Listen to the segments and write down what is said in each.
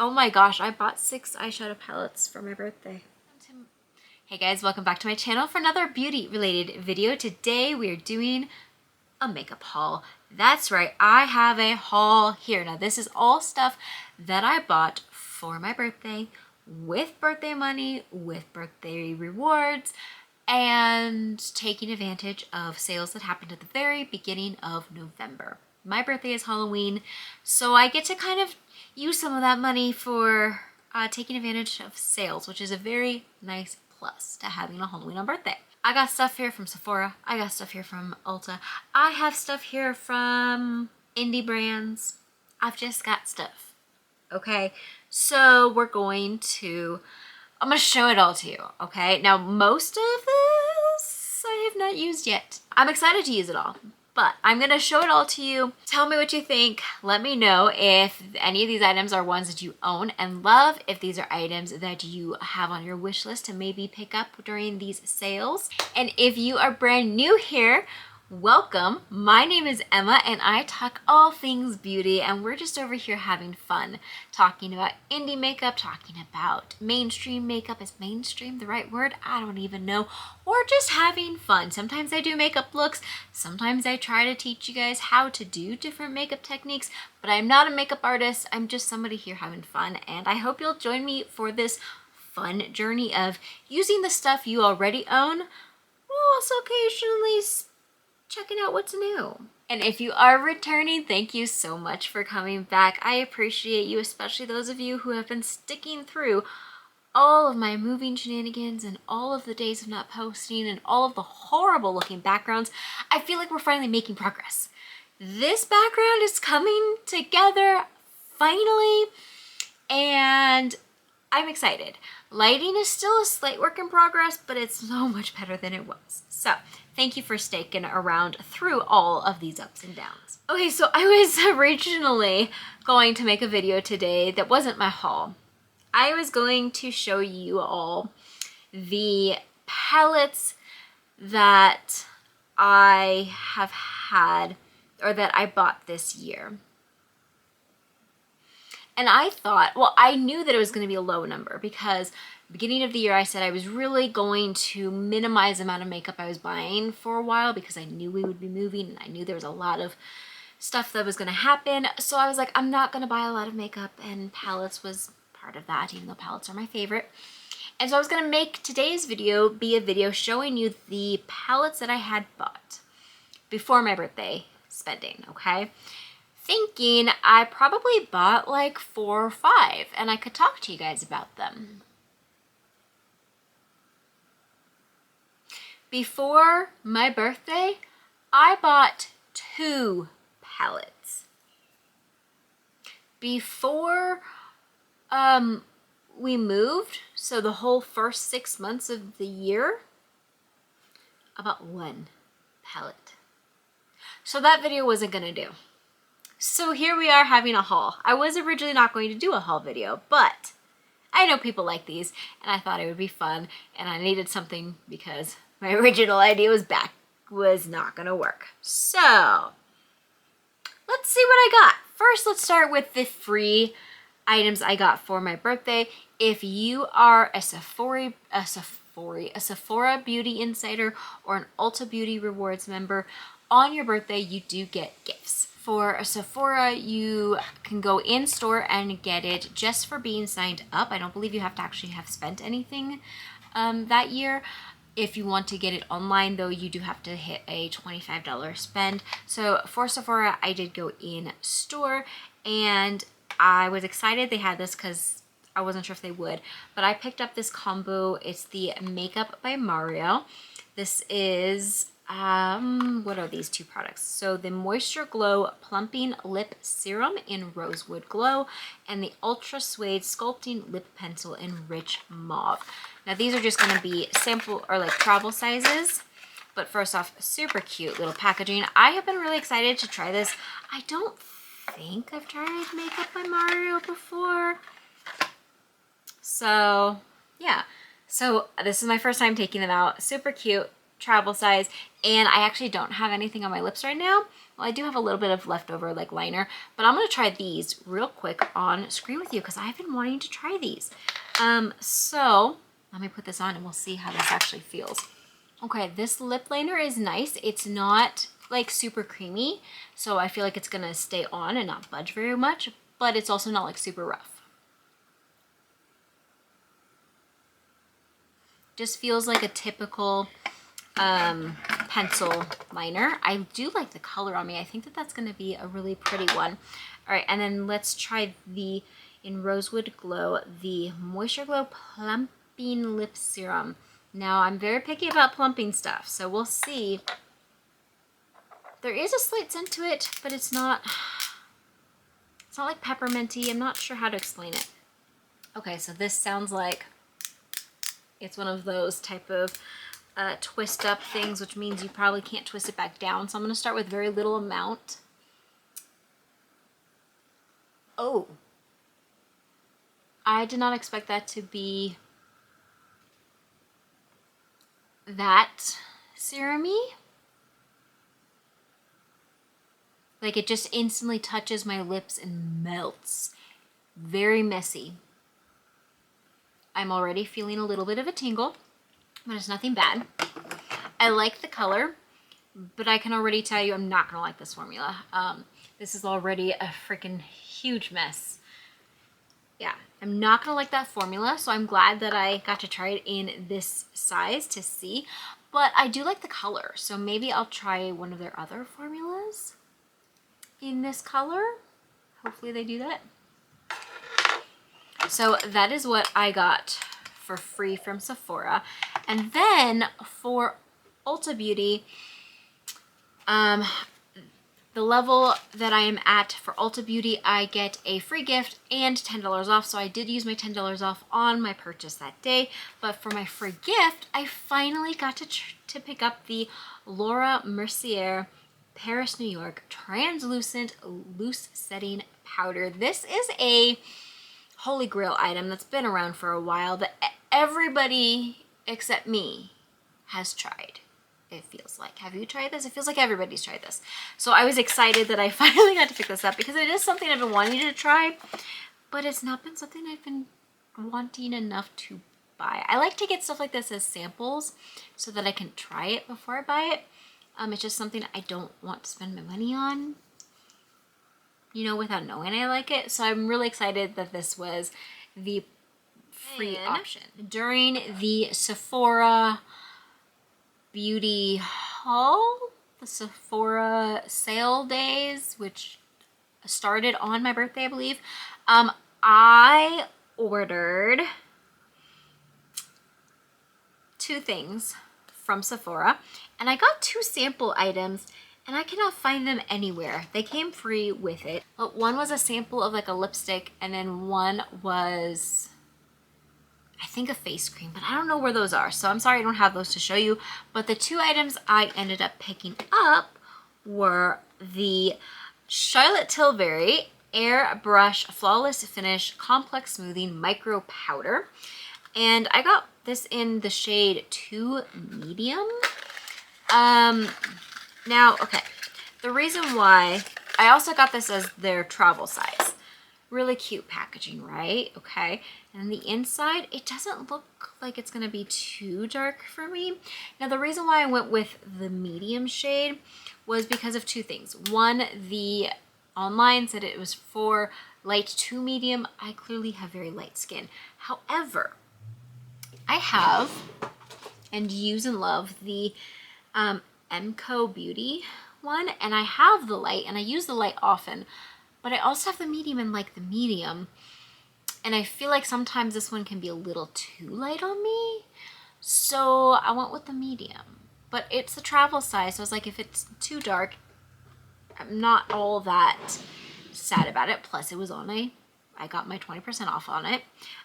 Oh my gosh, I bought 6 eyeshadow palettes for my birthday. Hey guys, welcome back to my channel for another beauty related video. Today we are doing a makeup haul. That's right, I have a haul here. Now this is all stuff that I bought for my birthday with birthday money, with birthday rewards, and taking advantage of sales that happened at the very beginning of November. My birthday is Halloween, so I get to kind of use some of that money for taking advantage of sales, which is a very nice plus to having a Halloween on birthday. I got stuff here from Sephora. I got stuff here from Ulta. I have stuff here from indie brands. I've just got stuff. Okay, so I'm going to show it all to you, okay? Now, most of this I have not used yet. I'm excited to use it all, but I'm gonna show it all to you. Tell me what you think. Let me know if any of these items are ones that you own and love, if these are items that you have on your wish list to maybe pick up during these sales. And if you are brand new here, welcome. My name is Emma and I talk all things beauty, and we're just over here having fun talking about indie makeup, talking about mainstream makeup. Is mainstream the right word? I don't even know. Or just having fun. Sometimes I do makeup looks. Sometimes I try to teach you guys how to do different makeup techniques, but I'm not a makeup artist. I'm just somebody here having fun, and I hope you'll join me for this fun journey of using the stuff you already own, while also occasionally checking out what's new. And if you are returning, thank you so much for coming back. I appreciate you, especially those of you who have been sticking through all of my moving shenanigans and all of the days of not posting and all of the horrible looking backgrounds. I feel like we're finally making progress. This background is coming together finally, and I'm excited. Lighting is still a slight work in progress, but it's so much better than it was. So thank you for sticking around through all of these ups and downs. Okay, so I was originally going to make a video today that wasn't my haul. I was going to show you all the palettes that I have had, or that I bought this year. And I thought, well, I knew that it was going to be a low number because beginning of the year I said I was really going to minimize the amount of makeup I was buying for a while because I knew we would be moving and I knew there was a lot of stuff that was going to happen. So I was like, I'm not going to buy a lot of makeup, and palettes was part of that, even though palettes are my favorite. And so I was going to make today's video be a video showing you the palettes that I had bought before my birthday spending, okay? Thinking I probably bought like 4 or 5 and I could talk to you guys about them. Before my birthday, I bought 2 palettes. Before we moved, so the whole first 6 months of the year, I bought 1 palette. So that video wasn't gonna do. So here we are having a haul. I was originally not going to do a haul video, but I know people like these and I thought it would be fun, and I needed something because my original idea was not gonna work. So let's see what I got. First, let's start with the free items I got for my birthday. If you are a Sephora Beauty Insider or an Ulta Beauty Rewards member, on your birthday you do get gifts. For a Sephora, you can go in store and get it just for being signed up. I don't believe you have to actually have spent anything that year. If you want to get it online, though, you do have to hit a $25 spend. So for Sephora, I did go in store, and I was excited they had this because I wasn't sure if they would. But I picked up this combo. It's the Makeup by Mario. This is what are these 2 products? So the Moisture Glow Plumping Lip Serum in Rosewood Glow and the Ultra Suede Sculpting Lip Pencil in Rich Mauve. Now these are just going to be sample or like travel sizes, but first off, super cute little packaging. I have been really excited to try this. I don't think I've tried Makeup by Mario before. So yeah, so this is my first time taking them out. Super cute. travel size, and I actually don't have anything on my lips right now. Well, I do have a little bit of leftover like liner, but I'm gonna try these real quick on screen with you because I've been wanting to try these. So let me put this on and we'll see how this actually feels. Okay, this lip liner is nice. It's not like super creamy, so I feel like it's gonna stay on and not budge very much, but it's also not like super rough. Just feels like a typical pencil liner. I do like the color on me. I think that that's going to be a really pretty one. All right, and then let's try the, in Rosewood Glow, the Moisture Glow Plumping Lip Serum. Now, I'm very picky about plumping stuff, so we'll see. There is a slight scent to it, but it's not like pepperminty. I'm not sure how to explain it. Okay, so this sounds like it's one of those type of twist up things, which means you probably can't twist it back down. So I'm going to start with very little amount. Oh, I did not expect that to be that serum-y. Like it just instantly touches my lips and melts. Very messy. I'm already feeling a little bit of a tingle, but it's nothing bad. I like the color, but I can already tell you I'm not gonna like this formula. This is already a freaking huge mess. Yeah, I'm not gonna like that formula, so I'm glad that I got to try it in this size to see, but I do like the color, so maybe I'll try one of their other formulas in this color. Hopefully they do that. So that is what I got for free from Sephora. And then for Ulta Beauty, the level that I am at for Ulta Beauty, I get a free gift and $10 off. So I did use my $10 off on my purchase that day. But for my free gift, I finally got to pick up the Laura Mercier Paris, New York Translucent Loose Setting Powder. This is a holy grail item that's been around for a while that everybody except me has tried. It feels like. Have you tried this? It feels like everybody's tried this. So I was excited that I finally got to pick this up because it is something I've been wanting to try, but it's not been something I've been wanting enough to buy. I like to get stuff like this as samples so that I can try it before I buy it. It's just something I don't want to spend my money on, you know, without knowing I like it. So I'm really excited that this was the free option. During the Sephora beauty haul, the Sephora sale days, which started on my birthday, I believe, I ordered 2 things from Sephora, and I got 2 sample items, and I cannot find them anywhere. They came free with it. But one was a sample of like a lipstick, and then one was, I think, a face cream, but I don't know where those are. So I'm sorry I don't have those to show you. But the 2 items I ended up picking up were the Charlotte Tilbury Airbrush Flawless Finish Complex Smoothing Micro Powder. And I got this in the shade 2 Medium. Now, okay, the reason why I also got this as their travel size. Really cute packaging, right? Okay, and the inside, it doesn't look like it's gonna be too dark for me. Now, the reason why I went with the medium shade was because of 2 things. One, the online said it was for light to medium. I clearly have very light skin. However, I have and use and love the Emco Beauty one, and I have the light, and I use the light often, but I also have the medium and like the medium, and I feel like sometimes this one can be a little too light on me, so I went with the medium. But it's the travel size, so I was like, if it's too dark, I'm not all that sad about it. Plus it was on I got my 20% off on it.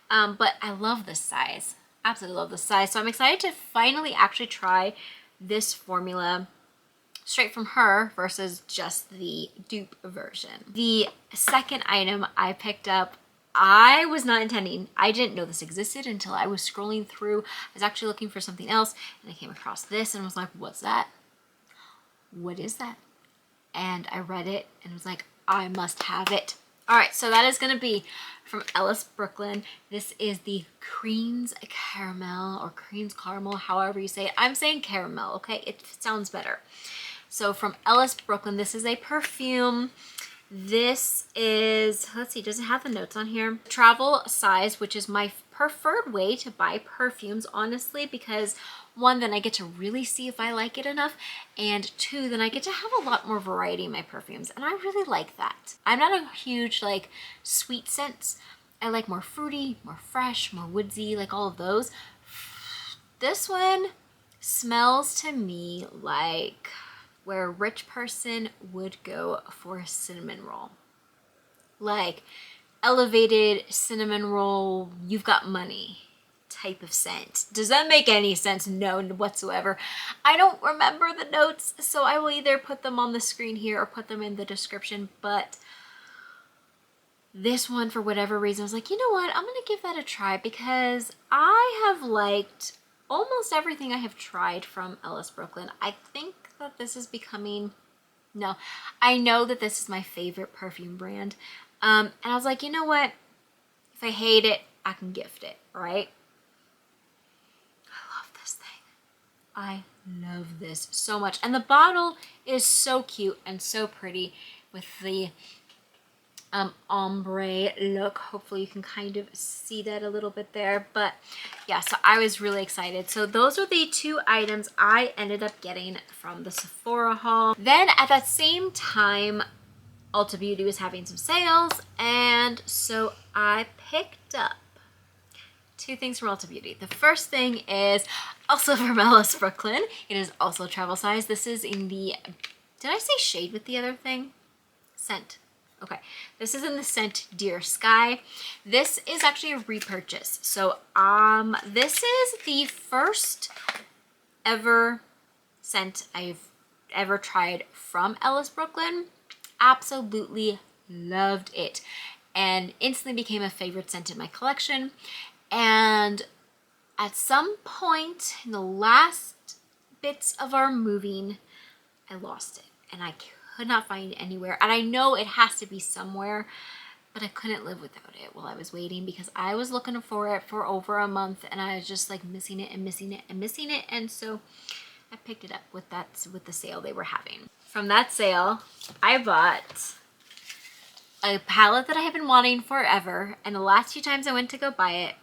But I love this size, absolutely love this size, so I'm excited to finally actually try this formula straight from her versus just the dupe version. The second item I picked up, I was not intending, I didn't know this existed until I was scrolling through. I was actually looking for something else and I came across this and was like, what's that? What is that? And I read it and was like, I must have it. All right, so that is gonna be from Ellis Brooklyn. This is the Creams Caramel or Creams Caramel, however you say it. I'm saying caramel, okay? It sounds better. So from Ellis Brooklyn, this is a perfume. This is, let's see, does it have the notes on here? Travel size, which is my preferred way to buy perfumes, honestly, because one, then I get to really see if I like it enough, and two, then I get to have a lot more variety in my perfumes, and I really like that. I'm not a huge like sweet scents. I like more fruity, more fresh, more woodsy, like all of those. This one smells to me like where a rich person would go for a cinnamon roll. Like elevated cinnamon roll, you've got money type of scent. Does that make any sense? No, whatsoever. I don't remember the notes, so I will either put them on the screen here or put them in the description, but this one, for whatever reason, I was like, you know what? I'm gonna give that a try because I have liked almost everything I have tried from Ellis Brooklyn. I think that this is becoming, no, I know that this is my favorite perfume brand. And I was like, you know what? If I hate it, I can gift it, right? I love this thing. I love this so much. And the bottle is so cute and so pretty with the ombre look. Hopefully you can kind of see that a little bit there, but yeah, so I was really excited. So those are the two items I ended up getting from the Sephora haul. Then at that same time, Ulta Beauty was having some sales, and so I picked up two things from Ulta Beauty. The first thing is also from Ellis Brooklyn. It is also travel size. This is in the, did I say shade with the other thing? Scent. Okay, this is in the scent Dear Sky. This is actually a repurchase. So this is the first ever scent I've ever tried from Ellis Brooklyn. Absolutely loved it and instantly became a favorite scent in my collection. And at some point in the last bits of our moving, I lost it and I could not find it anywhere. And I know it has to be somewhere, but I couldn't live without it while I was waiting because I was looking for it for over a month and I was just like missing it and missing it and missing it. And so I picked it up with the sale they were having. From that sale, I bought a palette that I have been wanting forever. And the last few times I went to go buy it,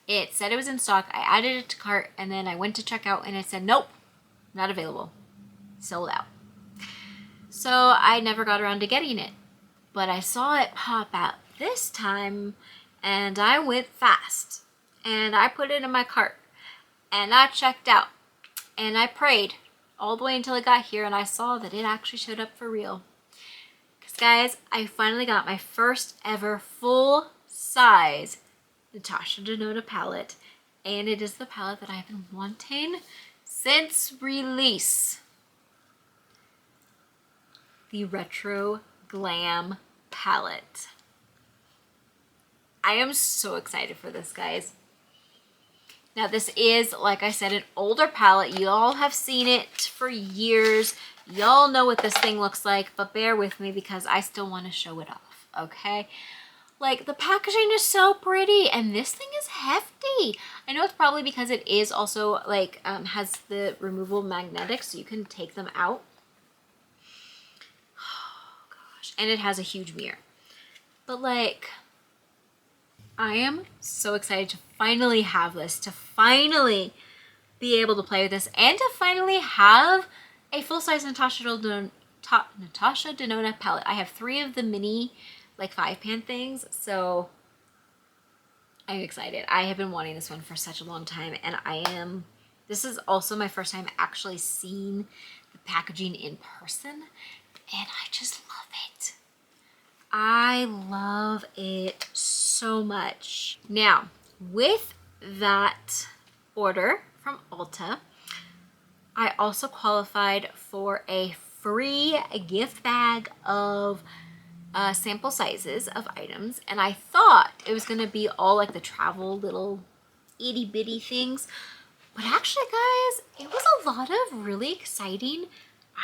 it said it was in stock. I added it to cart and then I went to check out and it said, nope, not available, sold out. So I never got around to getting it, but I saw it pop out this time and I went fast and I put it in my cart and I checked out and I prayed all the way until it got here and I saw that it actually showed up for real. Because guys, I finally got my first ever full size Natasha Denona palette, and it is the palette that I've been wanting since release. The Retro Glam palette. I am so excited for this, guys. Now this is, like I said, an older palette. Y'all have seen it for years. Y'all know what this thing looks like, but bear with me because I still want to show it off, okay? Like, the packaging is so pretty and this thing is hefty. I know it's probably because it is also like has the removable magnetics so you can take them out. And it has a huge mirror. But like, I am so excited to finally have this, to finally be able to play with this, and to finally have a full-size Natasha Denona palette. I have 3 of the mini, like 5-pan things, so I'm excited. I have been wanting this one for such a long time, and this is also my first time actually seeing the packaging in person, and I just love it. I love it so much. Now, with that order from Ulta, I also qualified for a free gift bag of sample sizes of items, and I thought it was gonna be all like the travel little itty bitty things, but actually guys, it was a lot of really exciting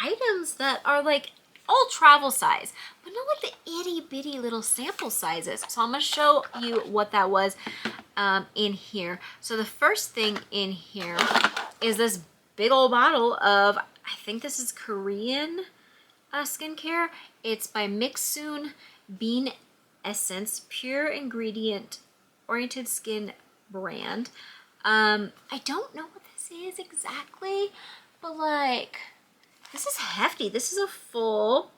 items that are like all travel size, but not like the itty bitty little sample sizes. So I'm gonna show you what that was in here. So the first thing in here is this big old bottle of, I think this is Korean skincare. It's by Mixsoon Bean Essence, pure ingredient oriented skin brand. I don't know what this is exactly, but like, this is hefty. This is a full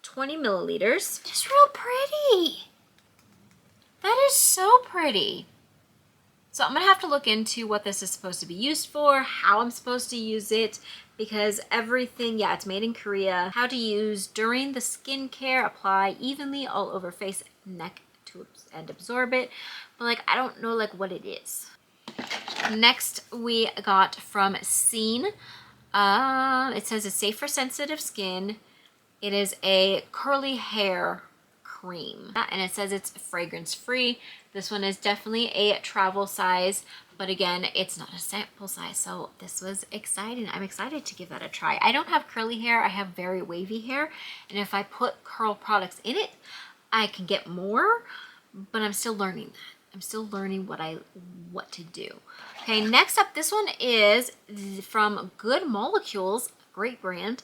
20 milliliters. Just real pretty. That is so pretty. So I'm gonna have to look into what this is supposed to be used for, how I'm supposed to use it, because everything, yeah, it's made in Korea. How to use during the skincare, apply evenly all over face, neck, and absorb it. But like, I don't know like what it is. Next we got from Scene. It says it's safe for sensitive skin. It is a curly hair cream, and it says it's fragrance free. This one is definitely a travel size, but again, it's not a sample size, so this was exciting. I'm excited to give that a try. I don't have curly hair, I have very wavy hair, and if I put curl products in it, I can get more, but I'm still learning that. I'm still learning what to do. Okay, next up, this one is from Good Molecules, great brand.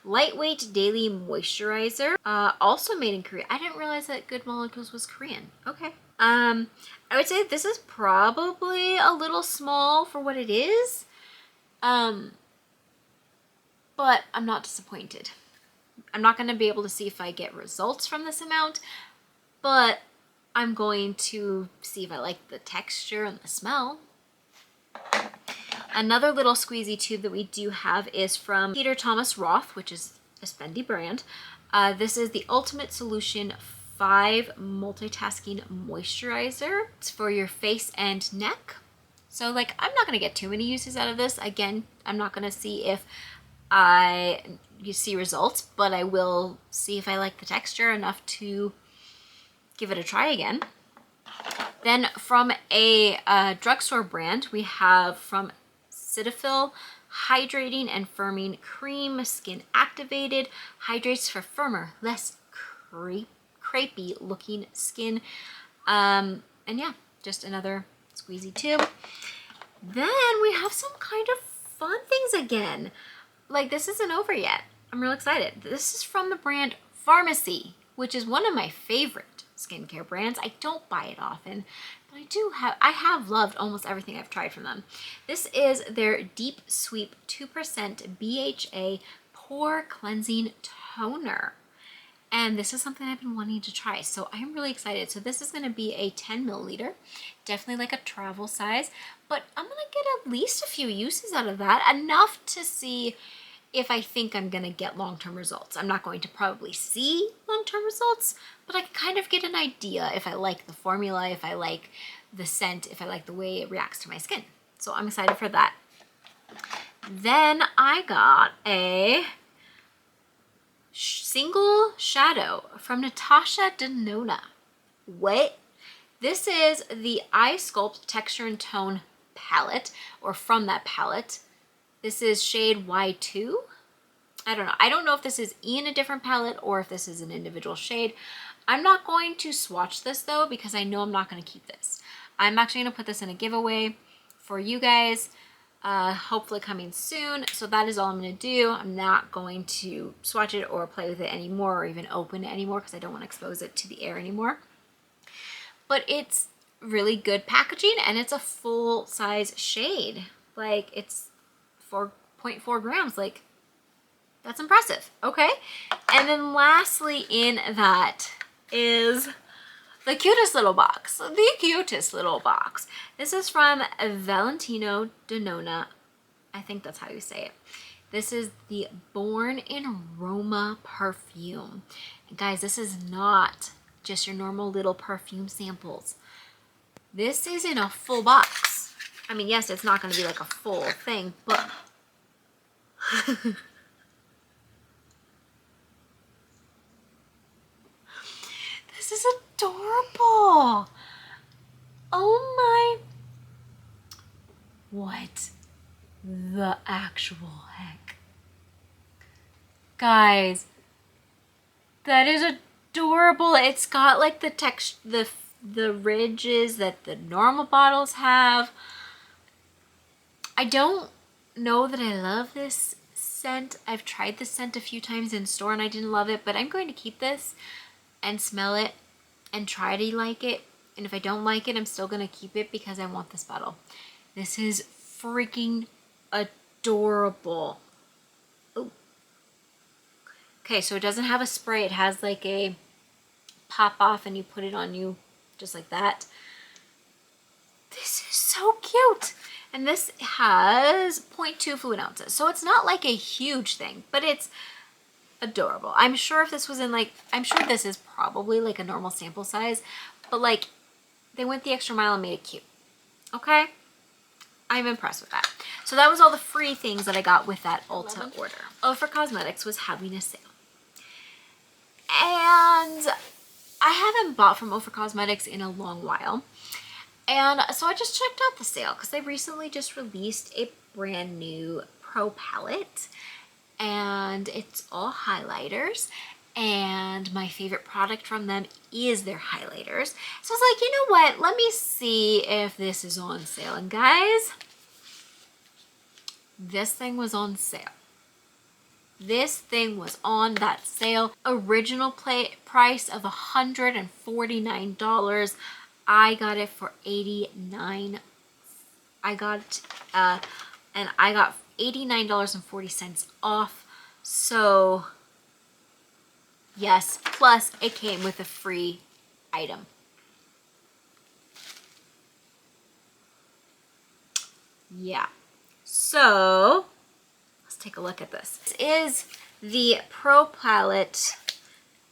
Lightweight daily moisturizer, also made in Korea. I didn't realize that Good Molecules was Korean. Okay. I would say this is probably a little small for what it is. But I'm not disappointed. I'm not going to be able to see if I get results from this amount, but I'm going to see if I like the texture and the smell. Another little squeezy tube that we do have is from Peter Thomas Roth, which is a spendy brand. This is the Ultimate Solution 5 Multitasking Moisturizer. It's for your face and neck. So like, I'm not gonna get too many uses out of this. Again, I'm not gonna see if you see results, but I will see if I like the texture enough to give it a try again. Then from a drugstore brand, we have from Cetaphil Hydrating and Firming Cream, skin activated, hydrates for firmer, less crepey looking skin. And yeah, just another squeezy tube. Then we have some kind of fun things again. Like, this isn't over yet. I'm real excited. This is from the brand Pharmacy, which is one of my favorite skincare brands. I don't buy it often, but I have loved almost everything I've tried from them. This is their Deep Sweep 2% BHA Pore Cleansing Toner. And this is something I've been wanting to try, so I'm really excited. So this is gonna be a 10 milliliter, definitely like a travel size, but I'm gonna get at least a few uses out of that, enough to see if I think I'm gonna get long-term results. I'm not going to probably see long-term results, but I can kind of get an idea if I like the formula, if I like the scent, if I like the way it reacts to my skin. So I'm excited for that. Then I got a single shadow from Natasha Denona. What? This is the Eye Sculpt Texture and Tone palette, or from that palette. This is shade Y2. I don't know. I don't know if this is in a different palette or if this is an individual shade. I'm not going to swatch this though, because I know I'm not going to keep this. I'm actually going to put this in a giveaway for you guys, hopefully coming soon. So that is all I'm going to do. I'm not going to swatch it or play with it anymore, or even open it anymore, because I don't want to expose it to the air anymore. But it's really good packaging, and it's a full size shade. Like, it's 4.4 grams. Like, that's impressive. Okay. And then lastly in that is the cutest little box. The cutest little box. This is from Valentino Denona. I think that's how you say it. This is the Born in Roma perfume. And guys, this is not just your normal little perfume samples. This is in a full box. I mean, yes, it's not going to be like a full thing, but This is adorable. Oh my. What the actual heck? Guys, that is adorable. It's got like the texture, the ridges that the normal bottles have. I don't know that I love this scent. I've tried this scent a few times in store and I didn't love it, but I'm going to keep this and smell it and try to like it. And if I don't like it, I'm still going to keep it because I want this bottle. This is freaking adorable. Oh. Okay, so it doesn't have a spray. It has like a pop off and you put it on you just like that. This is so cute. And this has 0.2 fluid ounces. So it's not like a huge thing, but it's adorable. I'm sure if this was in like, I'm sure this is probably like a normal sample size, but like they went the extra mile and made it cute. Okay? I'm impressed with that. So that was all the free things that I got with that Ulta order. OFRA Cosmetics was having a sale. And I haven't bought from OFRA Cosmetics in a long while. And so I just checked out the sale because they recently just released a brand new Pro palette. And it's all highlighters. And my favorite product from them is their highlighters. So I was like, you know what? Let me see if this is on sale. And guys, this thing was on sale. This thing was on that sale. Original price of $149. I got it for $89. I got $89.40 off. So yes, plus it came with a free item. Yeah. So let's take a look at this. This is the Pro Palette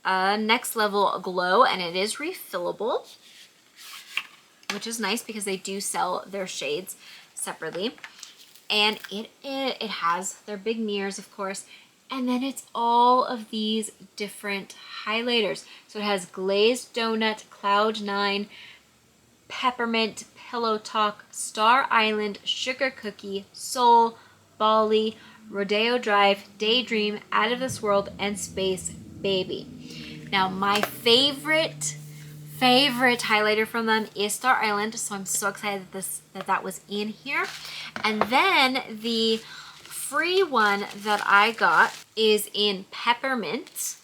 Next Level Glow, and it is refillable, which is nice because they do sell their shades separately. And it has their big mirrors, of course, and then it's all of these different highlighters. So it has Glazed Donut, Cloud 9, Peppermint, Pillow Talk, Star Island, Sugar Cookie, Soul, Bali, Rodeo Drive, Daydream, Out of This World, and Space Baby. Now my favorite highlighter from them is Star Island, so I'm so excited that was in here. And then the free one that I got is in Peppermint,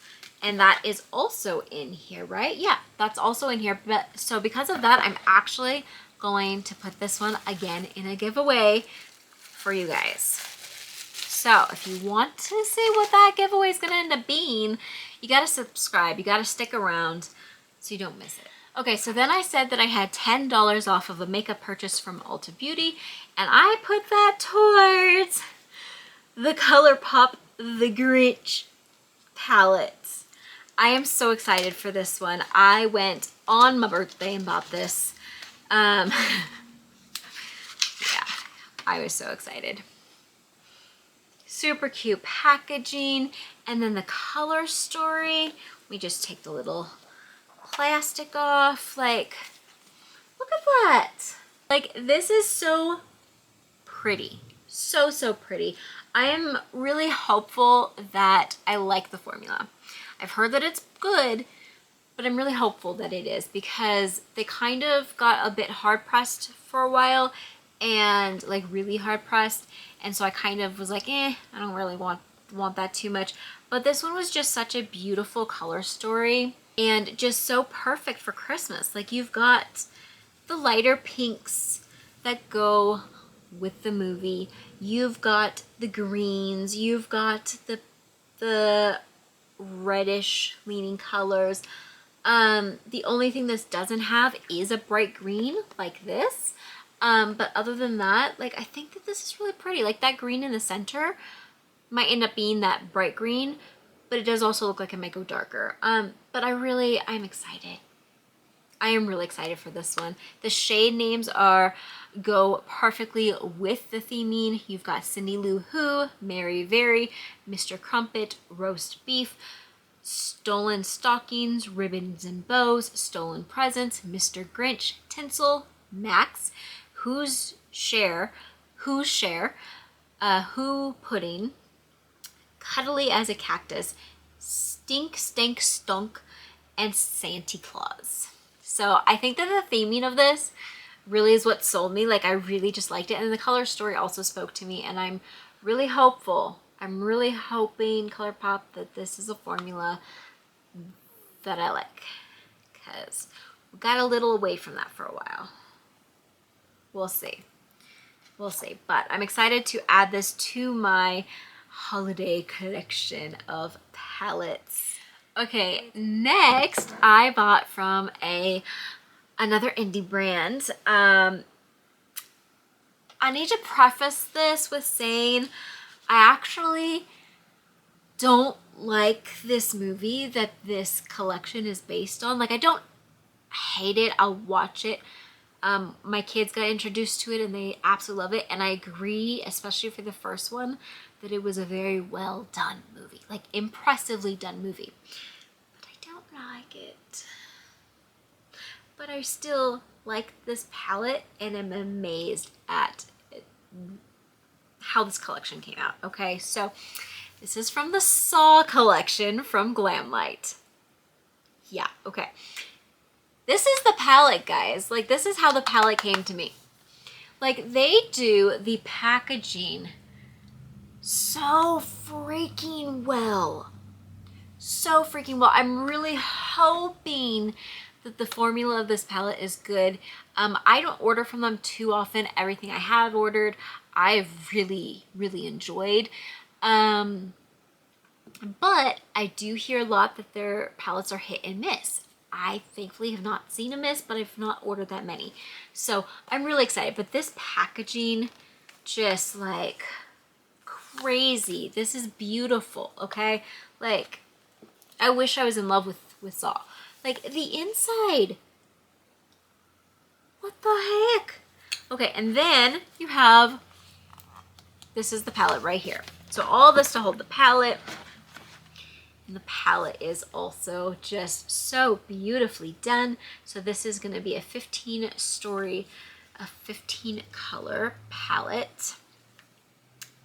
and that is also in here, right? Yeah, that's also in here. But so because of that, I'm actually going to put this one again in a giveaway for you guys. So if you want to see what that giveaway is going to end up being, you got to subscribe. You got to stick around so you don't miss it. Okay, so then I said that I had $10 off of a makeup purchase from Ulta Beauty, and I put that towards the ColourPop The Grinch palette. I am so excited for this one. I went on my birthday and bought this. Yeah, I was so excited. Super cute packaging, and then the color story. We just take the little plastic off. Like, look at that. Like, this is so pretty. So pretty. I am really hopeful that I like the formula. I've heard that it's good, but I'm really hopeful that it is because they kind of got a bit hard pressed for a while, and like really hard pressed, and so I kind of was like, I don't really want that too much. But this one was just such a beautiful color story and just so perfect for Christmas. Like, you've got the lighter pinks that go with the movie, you've got the greens, you've got the reddish leaning colors. The only thing this doesn't have is a bright green like this. But other than that, like, I think that this is really pretty. Like, that green in the center might end up being that bright green, but it does also look like it might go darker. But I'm excited. I am really excited for this one. The shade names go perfectly with the theming. You've got Cindy Lou Who, Mary Very, Mr. Crumpet, Roast Beef. Stolen Stockings, Ribbons and Bows, Stolen Presents, Mr. Grinch, Tinsel, Max, Who's Share, Who Pudding, Cuddly as a Cactus, Stink, Stank, Stunk, and Santa Claus. So I think that the theming of this really is what sold me. Like, I really just liked it. And the color story also spoke to me. And I'm really hopeful. I'm really hoping, ColourPop, that this is a formula that I like. Because we got a little away from that for a while. We'll see. We'll see. But I'm excited to add this to my holiday collection of palettes. Okay, next I bought from another indie brand. I need to preface this with saying I actually don't like this movie that this collection is based on. Like, I don't hate it. I'll watch it. My kids got introduced to it and they absolutely love it. And I agree, especially for the first one, that it was a very well done movie, like impressively done movie. But I don't like it. But I still like this palette and I'm amazed at how this collection came out. Okay, so this is from the Saw collection from Glamlite. Yeah, okay. This is the palette, guys. Like, this is how the palette came to me. Like, they do the packaging so freaking well. So freaking well. I'm really hoping that the formula of this palette is good. I don't order from them too often. Everything I have ordered, I've really, really enjoyed. But I do hear a lot that their palettes are hit and miss. I thankfully have not seen a miss, but I've not ordered that many. So I'm really excited. But this packaging, just like crazy. This is beautiful, okay? Like, I wish I was in love with Saw. Like, the inside. What the heck? Okay, and then you have, this is the palette right here. So all this to hold the palette. And the palette is also just so beautifully done. So this is going to be a 15 color palette.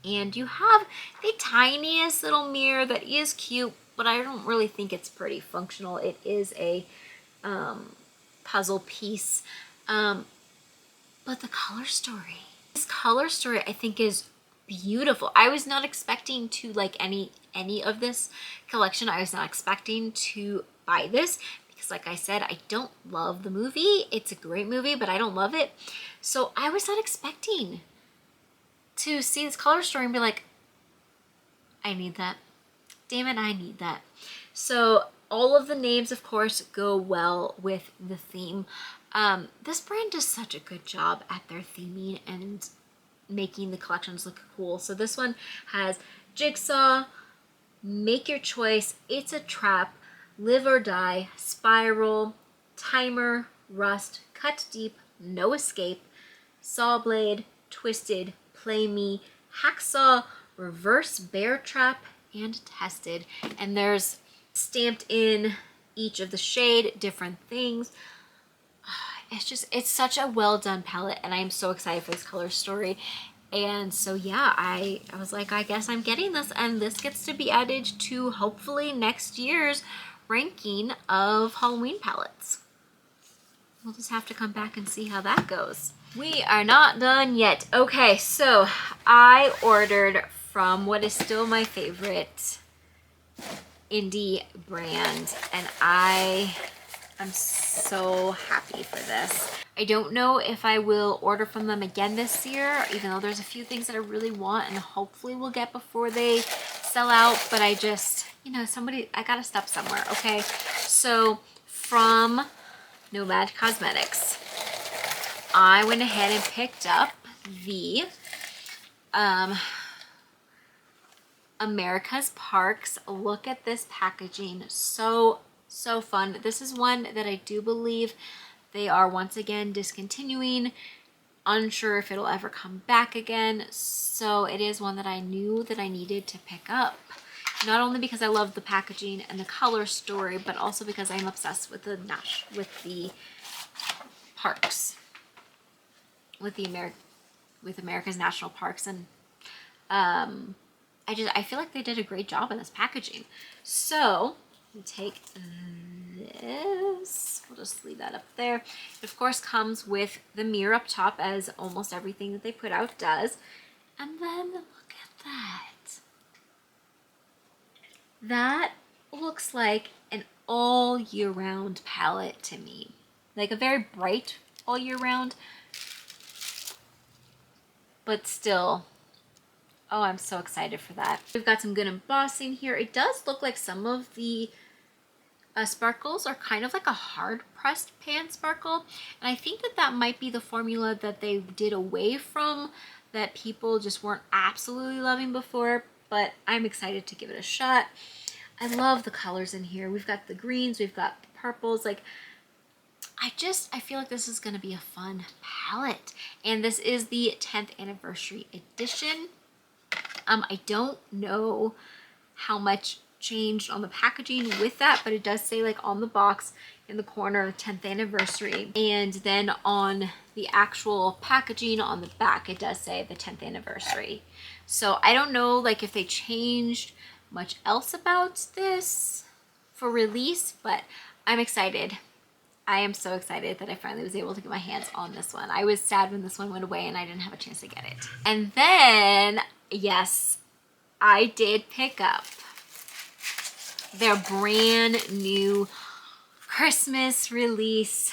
And you have the tiniest little mirror that is cute, but I don't really think it's pretty functional. It is a puzzle piece. But the color story. This color story I think is beautiful. I was not expecting to like any of this collection. I was not expecting to buy this because, like I said, I don't love the movie. It's a great movie, but I don't love it. So I was not expecting to see this color story and be like, I need that. Damn it, I need that. So all of the names, of course, go well with the theme. This brand does such a good job at their theming and making the collections look cool. So this one has Jigsaw, Make Your Choice, It's a Trap, Live or Die, Spiral, Timer, Rust, Cut Deep, No Escape, Saw Blade, Twisted, Play Me, Hacksaw, Reverse Bear Trap, and Tested. And there's stamped in each of the shade different things. It's such a well done palette and I am so excited for this color story. And so yeah, I was like, I guess I'm getting this, and this gets to be added to hopefully next year's ranking of Halloween palettes. We'll just have to come back and see how that goes. We are not done yet. Okay, so I ordered from what is still my favorite indie brand, and I'm so happy for this. I don't know if I will order from them again this year, even though there's a few things that I really want and hopefully will get before they sell out, but I just, you know, I gotta stop somewhere, okay? So from Nomad Cosmetics, I went ahead and picked up the America's Parks. Look at this packaging. So fun. This is one that I do believe they are once again discontinuing. Unsure if it'll ever come back again. So it is one that I knew that I needed to pick up. not only because I love the packaging and the color story, but also because I'm obsessed with the parks, with America's national parks, and I feel like they did a great job in this packaging. So we'll take this, we'll just leave that up there. It of course comes with the mirror up top, as almost everything that they put out does. And then look at that. That looks like an all year round palette to me. Like a very bright all year round, but still, oh, I'm so excited for that. We've got some good embossing here. It does look like some of the sparkles are kind of like a hard pressed pan sparkle. And I think that that might be the formula that they did away from, that people just weren't absolutely loving before, but I'm excited to give it a shot. I love the colors in here. We've got the greens, we've got the purples. Like, I feel like this is going to be a fun palette. And this is the 10th anniversary edition. I don't know how much changed on the packaging with that, but it does say, like, on the box in the corner, 10th anniversary. And then on the actual packaging on the back, it does say the 10th anniversary. So I don't know, like, if they changed much else about this for release, but I'm excited. I am so excited that I finally was able to get my hands on this one. I was sad when this one went away and I didn't have a chance to get it. And then, yes, I did pick up their brand new Christmas release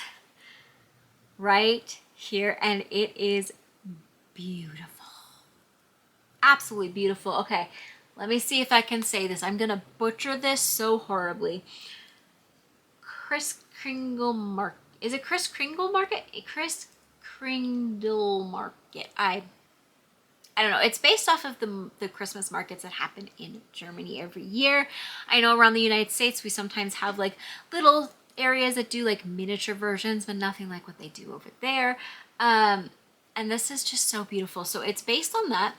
right here, and it is beautiful. Absolutely beautiful. Okay, let me see if I can say this. I'm gonna butcher this so horribly. Kris Kringle Market. Is it Kris Kringle Market? Kris Kringle Market. I don't know. It's based off of the Christmas markets that happen in Germany every year. I know around the United States we sometimes have like little areas that do like miniature versions, but nothing like what they do over there. And this is just so beautiful. So it's based on that.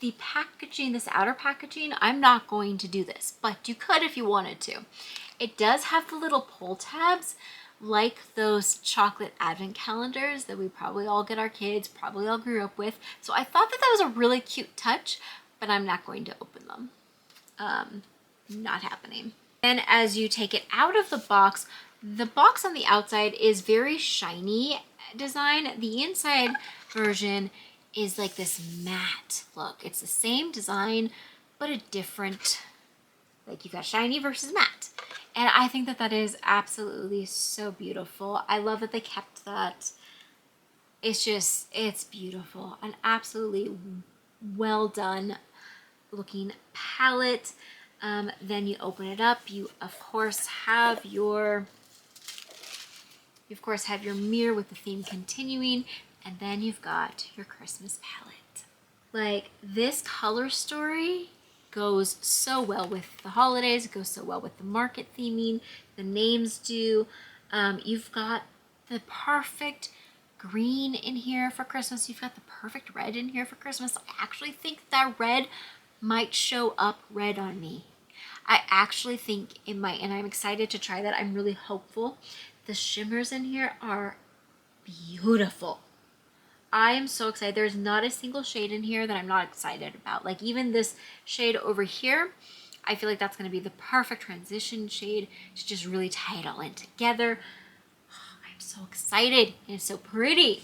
The packaging, this outer packaging, I'm not going to do this, but you could if you wanted to. It does have the little pull tabs, like those chocolate advent calendars that we probably all get our kids, probably all grew up with. So I thought that that was a really cute touch, but I'm not going to open them. Not happening. Then as you take it out of the box on the outside is very shiny design. The inside version is like this matte look. It's the same design, but a different, like you've got shiny versus matte. And I think that that is absolutely so beautiful. I love that they kept that. It's just, it's beautiful. An absolutely well done looking palette. Then you open it up. You of course have your mirror with the theme continuing. And then you've got your Christmas palette. Like, this color story goes so well with the holidays. It goes so well with the market theming. The names do. You've got the perfect green in here for Christmas. You've got the perfect red in here for Christmas. I actually think that red might show up red on me. I actually think it might, and I'm excited to try that. I'm really hopeful. The shimmers in here are beautiful. I am so excited. There's not a single shade in here that I'm not excited about. Like even this shade over here, I feel like that's going to be the perfect transition shade to just really tie it all in together. Oh, I'm so excited. And it's so pretty.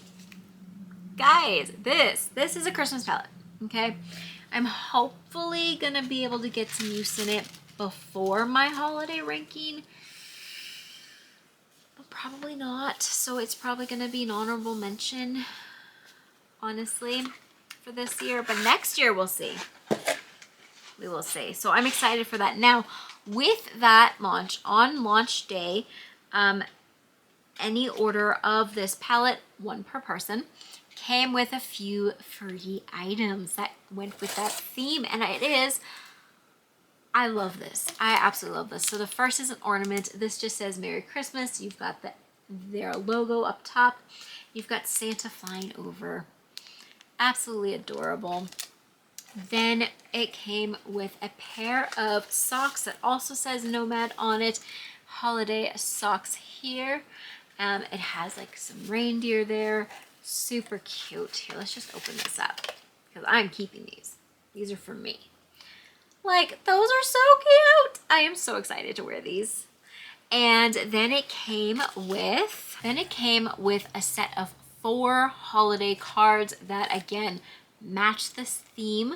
Guys, this is a Christmas palette, okay? I'm hopefully going to be able to get some use in it before my holiday ranking. But probably not. So it's probably going to be an honorable mention, honestly, for this year. But next year, we'll see. We will see. So I'm excited for that. Now, with that launch, on launch day, any order of this palette, one per person, came with a few free items that went with that theme. And it is, I love this. I absolutely love this. So the first is an ornament. This just says Merry Christmas. You've got their logo up top. You've got Santa flying over. Absolutely adorable. Then it came with a pair of socks that also says Nomad on it. Holiday socks here. It has like some reindeer there. Super cute. Here, let's just open this up because I'm keeping these. These are for me. Like, those are so cute. I am so excited to wear these. And then it came with a set of 4 holiday cards that again match this theme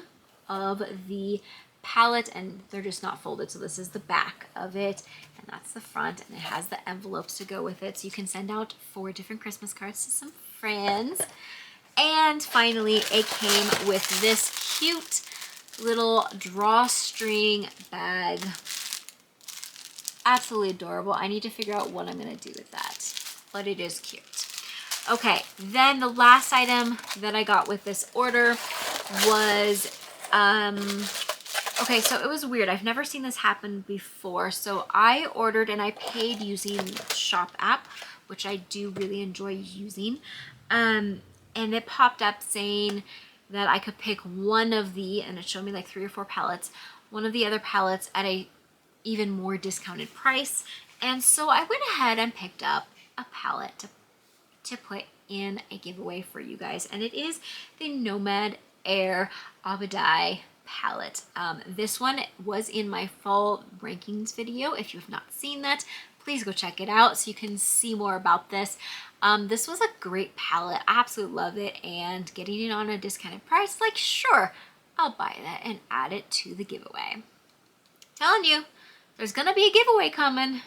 of the palette, and they're just not folded. So this is the back of it and that's the front, and it has the envelopes to go with it. So you can send out 4 different Christmas cards to some friends. And finally, it came with this cute little drawstring bag. Absolutely adorable. I need to figure out what I'm going to do with that, but it is cute. Okay, then the last item that I got with this order was, okay, so it was weird. I've never seen this happen before. So I ordered and I paid using Shop app, which I do really enjoy using. And it popped up saying that I could pick one of and it showed me like 3 or 4 palettes, one of the other palettes at a even more discounted price. And so I went ahead and picked up a palette to put in a giveaway for you guys. And it is the Nomad Air Abadai palette. This one was in my fall rankings video. If you have not seen that, please go check it out so you can see more about this. This was a great palette. I absolutely love it, and getting it on a discounted price, like, sure, I'll buy that and add it to the giveaway. Telling you, there's gonna be a giveaway coming.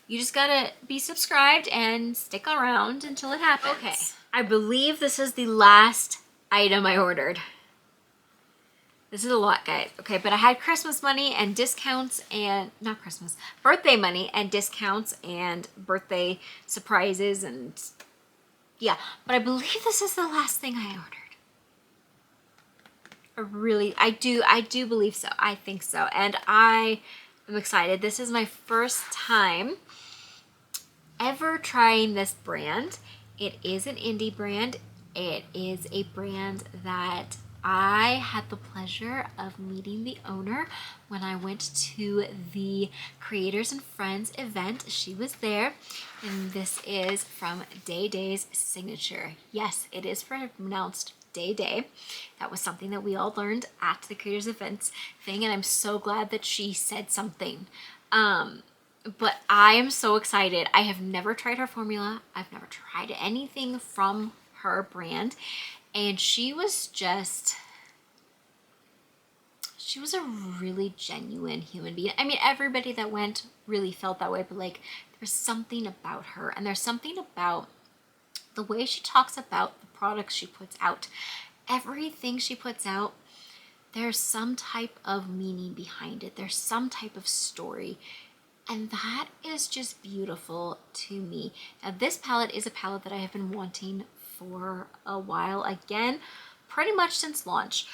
You just gotta be subscribed and stick around until it happens. Okay, I believe this is the last item I ordered. This is a lot, guys. Okay, but I had Christmas money and discounts, and not Christmas, birthday money and discounts and birthday surprises, and yeah, but I believe this is the last thing I ordered. I do believe so. I think so. And I am excited. This is my first time ever trying this brand. It is an indie brand. It is a brand that I had the pleasure of meeting the owner when I went to the Creators and Friends event. She was there, and this is from Dede's signature. Yes, it is pronounced Dede. That was something that we all learned at the Creators Events thing, and I'm so glad that she said something. But I am so excited. I have never tried her formula. I've never tried anything from her brand. And she was a really genuine human being. I mean, everybody that went really felt that way, but like, there's something about her, and there's something about the way she talks about the products she puts out. Everything she puts out, there's some type of meaning behind it. There's some type of story. And that is just beautiful to me. Now, this palette is a palette that I have been wanting for a while. Again, pretty much since launch.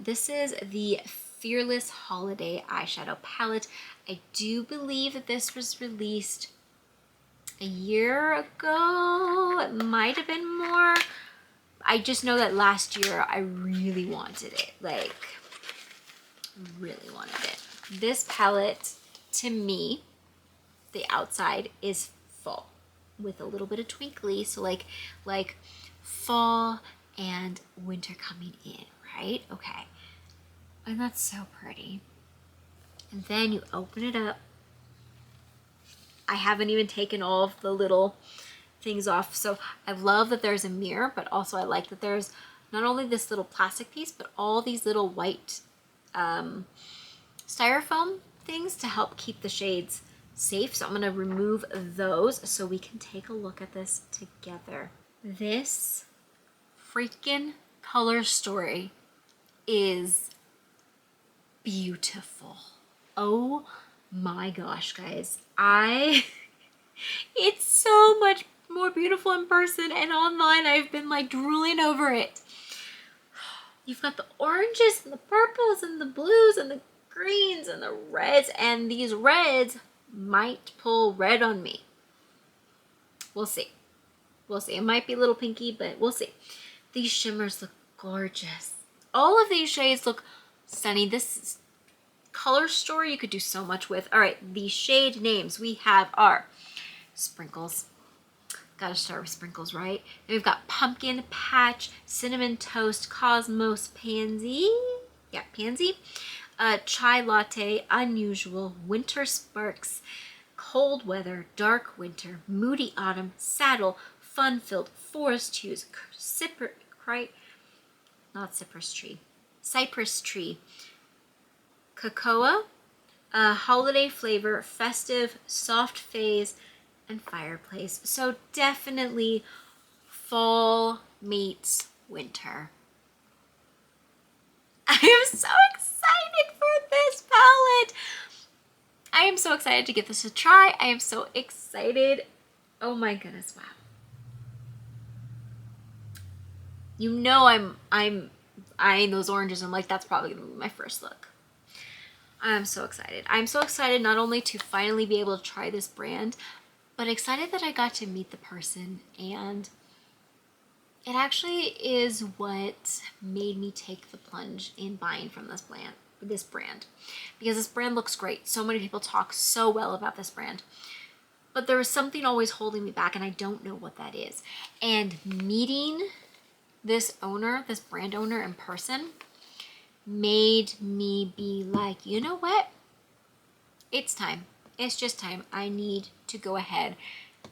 This is the Fearless Holiday Eyeshadow Palette. I do believe that this was released a year ago. It might have been more. I just know that last year I really wanted it. Like, really wanted it. This palette, to me, the outside is fall with a little bit of twinkly, so like fall and winter coming in, right? Okay, and that's so pretty. And then you open it up. I haven't even taken all of the little things off, so I love that there's a mirror, but also I like that there's not only this little plastic piece, but all these little white styrofoam things to help keep the shades safe. So I'm gonna remove those so we can take a look at this together. This freaking color story is beautiful. Oh my gosh, guys. It's so much more beautiful in person, and online I've been like drooling over it. You've got the oranges and the purples and the blues and the greens and the reds, and these reds might pull red on me. We'll see. We'll see. It might be a little pinky, but we'll see. These shimmers look gorgeous. All of these shades look stunning. This color story you could do so much with. All right, the shade names we have are Sprinkles. Gotta start with Sprinkles, right? Then we've got Pumpkin Patch, Cinnamon Toast, Cosmos, Pansy. Yeah, Pansy. Chai Latte, Unusual, Winter Sparks, Cold Weather, Dark Winter, Moody Autumn, Saddle, Fun-Filled, Forest Hues, Cypress Tree, Cocoa, Holiday Flavor, Festive, Soft Phase, and Fireplace. So definitely fall meets winter. I am so excited for this palette. I am so excited to give this a try. I am so excited. Oh my goodness, wow. You know I'm eyeing those oranges. I'm like, that's probably gonna be my first look. I'm so excited. I'm so excited not only to finally be able to try this brand, but excited that I got to meet the person, and it actually is what made me take the plunge in buying from this brand, because this brand looks great. So many people talk so well about this brand, but there was something always holding me back, and I don't know what that is. And meeting this brand owner in person made me be like, you know what? It's time. It's just time. I need to go ahead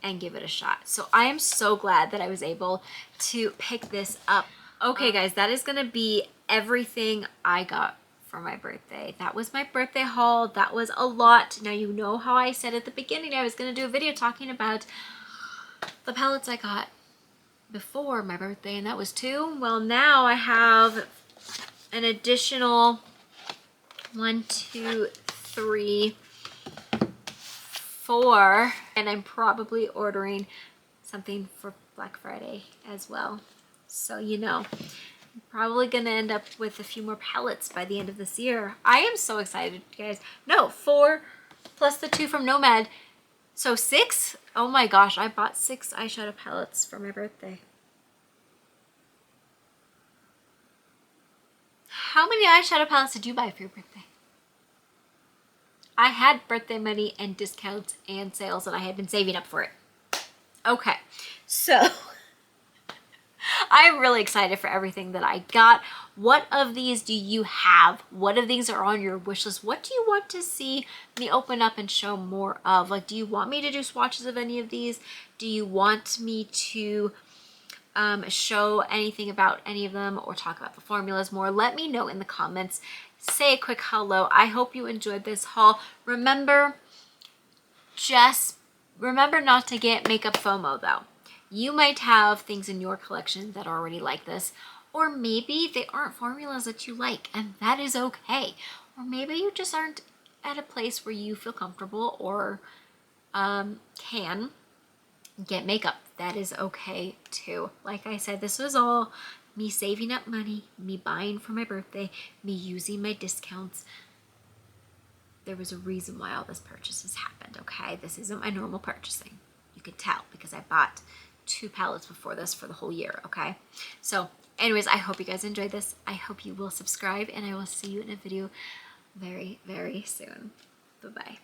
and give it a shot. So I am so glad that I was able to pick this up. Okay guys, that is gonna be everything I got for my birthday. That was my birthday haul. That was a lot. Now you know how I said at the beginning I was gonna do a video talking about the palettes I got before my birthday, and that was 2. Well, now I have an additional 1, 2, 3, 4, and I'm probably ordering something for Black Friday as well. So you know, I'm probably gonna end up with a few more palettes by the end of this year. I am so excited, guys. No, 4 plus the 2 from Nomad. So 6? Oh my gosh, I bought 6 eyeshadow palettes for my birthday. How many eyeshadow palettes did you buy for your birthday? I had birthday money and discounts and sales, and I had been saving up for it. Okay, so I'm really excited for everything that I got. What of these do you have? What of these are on your wish list? What do you want to see me open up and show more of? Like, do you want me to do swatches of any of these? Do you want me to show anything about any of them or talk about the formulas more? Let me know in the comments. Say a quick hello. I hope you enjoyed this haul. Remember not to get makeup FOMO though. You might have things in your collection that are already like this, or maybe they aren't formulas that you like, and that is okay. Or maybe you just aren't at a place where you feel comfortable or can get makeup. That is okay too. Like I said, this was all me saving up money, me buying for my birthday, me using my discounts. There was a reason why all this purchases happened, okay? This isn't my normal purchasing. You can tell because I bought 2 palettes before this for the whole year, okay? So anyways, I hope you guys enjoyed this. I hope you will subscribe, and I will see you in a video very, very soon. Bye-bye.